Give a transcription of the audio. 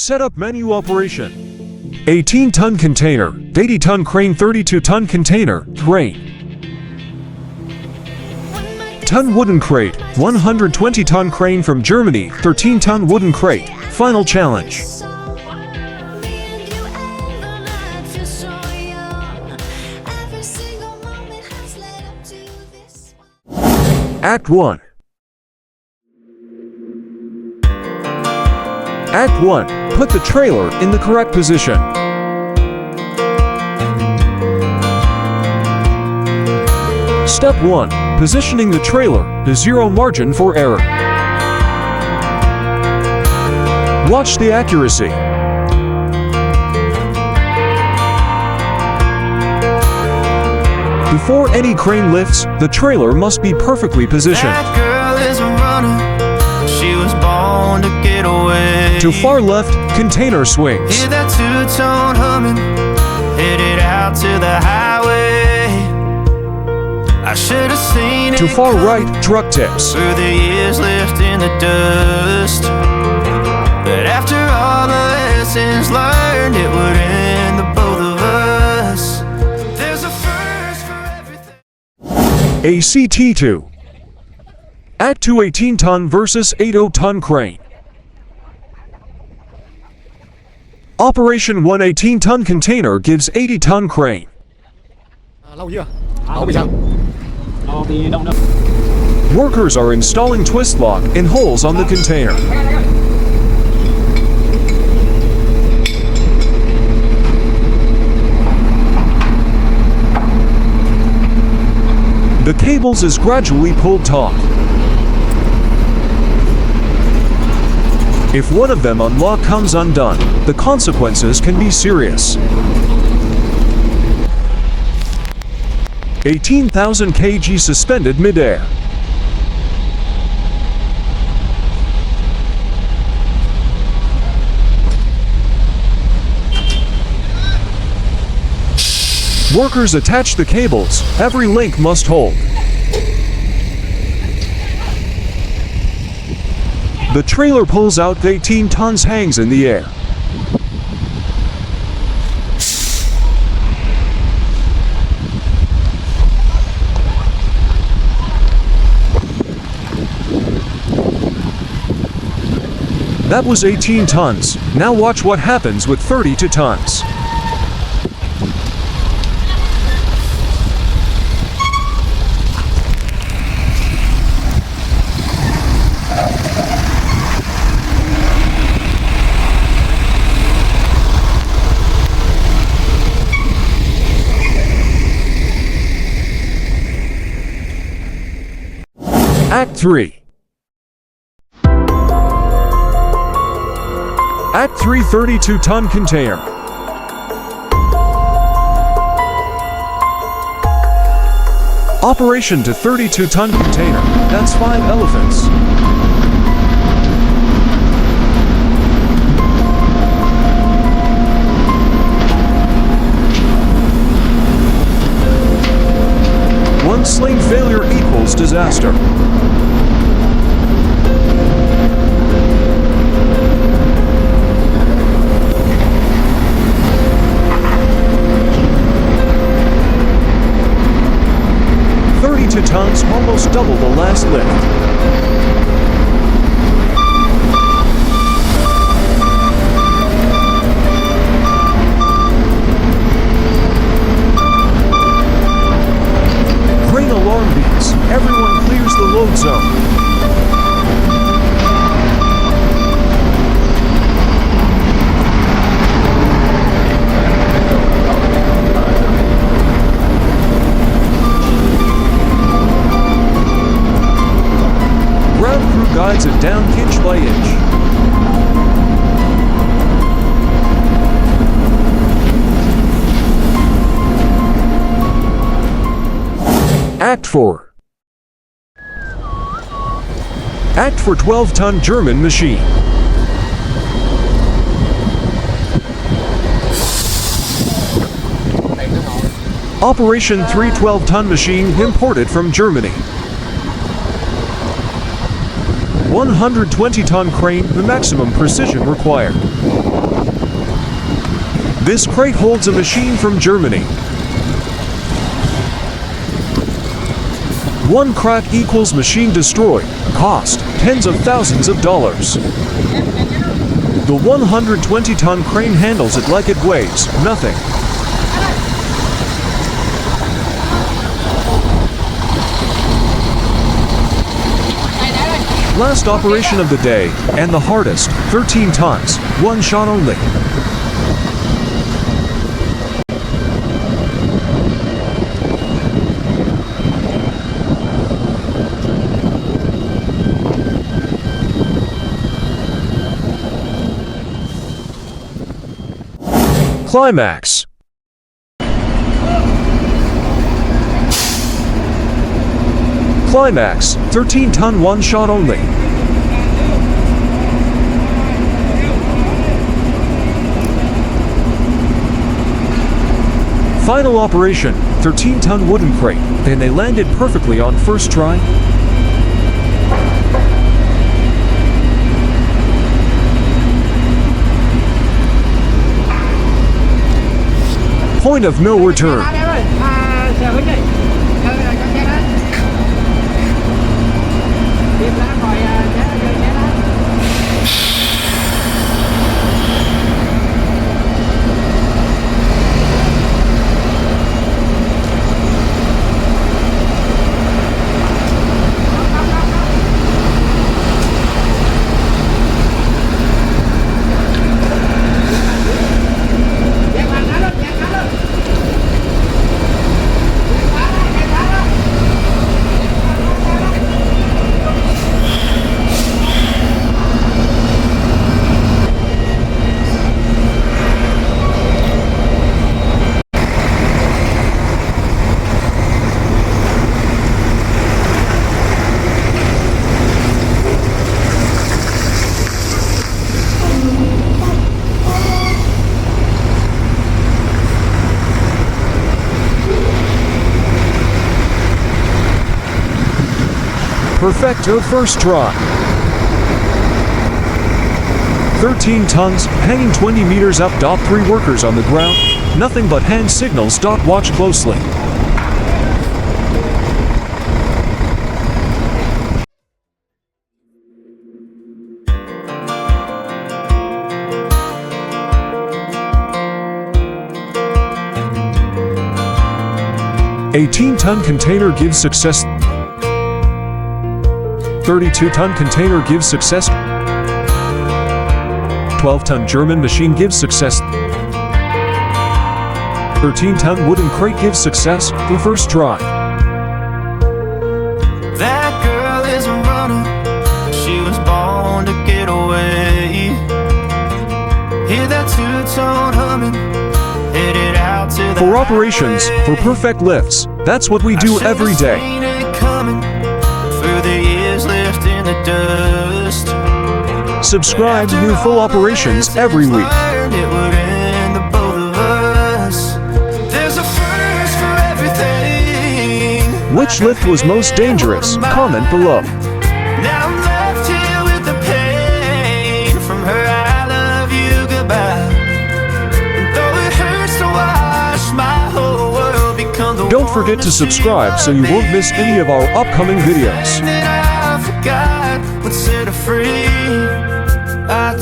Setup menu operation. 18-ton container, 80-ton crane, 32-ton container, crane. Ton wooden crate, 120-ton crane from Germany, 13-ton wooden crate. Final challenge. Act 1. Act 1. Put the trailer in the correct position. Step 1. Positioning the trailer to zero margin for error. Watch the accuracy. Before any crane lifts, the trailer must be perfectly positioned. That girl is a runner. She was born to get away. To far left, container swings. Hear that two-tone humming, headed out to the highway. I should have seen it To far coming. right, truck tips. Through the years left in the dust. But after all the lessons learned, it would end the both of us. There's a first for everything. ACT2. Act 2, 18-ton versus 80-ton crane. Operation 1, 18-ton container gives 80-ton crane. Lâu chưa? Bị sao? Thì đâu nữa. Workers are installing twist lock in holes on the container. The cables is gradually pulled taut. If one of them unlock comes undone, the consequences can be serious. 18,000 kg suspended midair. Workers attach the cables. Every link must hold. The trailer pulls out, 18 tons hangs in the air. That was 18 tons. Now watch what happens with 32 tons. Act 3. Act 3, 32-ton container. Operation to 32-ton container. That's 5 elephants. One sling failure equals disaster. Tons, almost double the last lift. Crane alarm beeps. Everyone clears the load zone. Guides it down inch by inch. Act 4. Act for 12-ton German machine. Operation 3, 12-ton machine imported from Germany. 120-ton crane, the maximum precision required. This crate holds a machine from Germany. One crack equals machine destroyed. Cost tens of thousands of dollars. The 120-ton crane handles it like it weighs nothing. Last operation of the day, and the hardest, 13 tons, one shot only. Climax. Climax, 13-ton one shot only. Final operation, 13-ton wooden crate, and they landed perfectly on first try. Point of no return. Perfecto first try. 13 tons, hanging 20 meters up. 3 workers on the ground. Nothing but hand signals. Watch closely. A 18-ton container gives success. 32-ton container gives success. 12-ton German machine gives success. 13-ton wooden crate gives success. The first try. That girl is a runner. She was born to get away. Hear that two-tone humming. Headed out to the For operations, for perfect lifts, that's what we do every day. For the years left in the dust. Subscribe to new full operations every week. It would end the both of us. There's a first for everything. Which lift was most dangerous? Comment below. Now I'm left here with the pain from her I love you goodbye. And though it hurts to watch my whole world become the Don't forget to subscribe so you won't miss any of our upcoming videos. that I forgot would set her free. I